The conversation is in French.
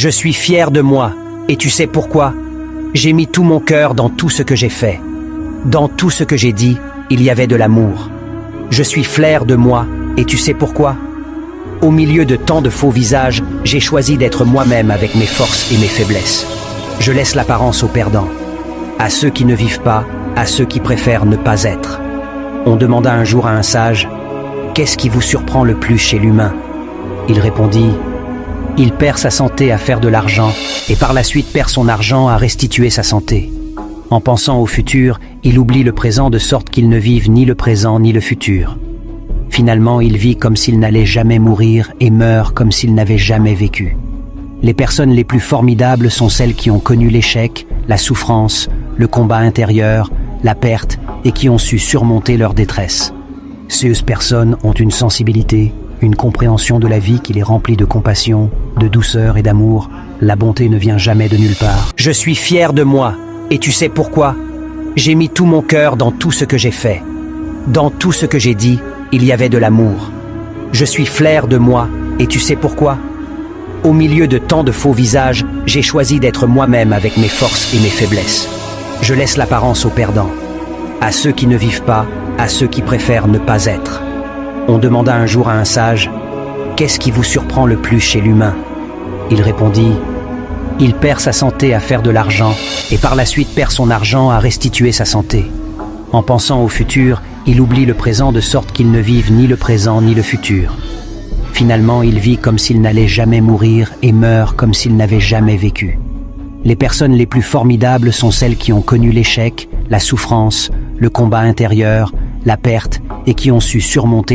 Je suis fier de moi, et tu sais pourquoi? J'ai mis tout mon cœur dans tout ce que j'ai fait. Dans tout ce que j'ai dit, il y avait de l'amour. Je suis fier de moi, et tu sais pourquoi? Au milieu de tant de faux visages, j'ai choisi d'être moi-même avec mes forces et mes faiblesses. Je laisse l'apparence aux perdants. À ceux qui ne vivent pas, à ceux qui préfèrent ne pas être. On demanda un jour à un sage, « Qu'est-ce qui vous surprend le plus chez l'humain ?» Il répondit, « Il perd sa santé à faire de l'argent et par la suite perd son argent à restituer sa santé. En pensant au futur, il oublie le présent de sorte qu'il ne vive ni le présent ni le futur. Finalement, il vit comme s'il n'allait jamais mourir et meurt comme s'il n'avait jamais vécu. Les personnes les plus formidables sont celles qui ont connu l'échec, la souffrance, le combat intérieur, la perte et qui ont su surmonter leur détresse. Ces personnes ont une sensibilité, une compréhension de la vie qui les remplit de compassion, de douceur et d'amour. La bonté ne vient jamais de nulle part. Je suis fier de moi, et tu sais pourquoi? J'ai mis tout mon cœur dans tout ce que j'ai fait. Dans tout ce que j'ai dit, il y avait de l'amour. Je suis fier de moi, et tu sais pourquoi? Au milieu de tant de faux visages, j'ai choisi d'être moi-même avec mes forces et mes faiblesses. Je laisse l'apparence aux perdants. À ceux qui ne vivent pas, à ceux qui préfèrent ne pas être. On demanda un jour à un sage, « Qu'est-ce qui vous surprend le plus chez l'humain ?» Il répondit, « Il perd sa santé à faire de l'argent et par la suite perd son argent à restituer sa santé. En pensant au futur, il oublie le présent de sorte qu'il ne vive ni le présent ni le futur. Finalement, il vit comme s'il n'allait jamais mourir et meurt comme s'il n'avait jamais vécu. Les personnes les plus formidables sont celles qui ont connu l'échec, la souffrance, le combat intérieur, la perte et qui ont su surmonter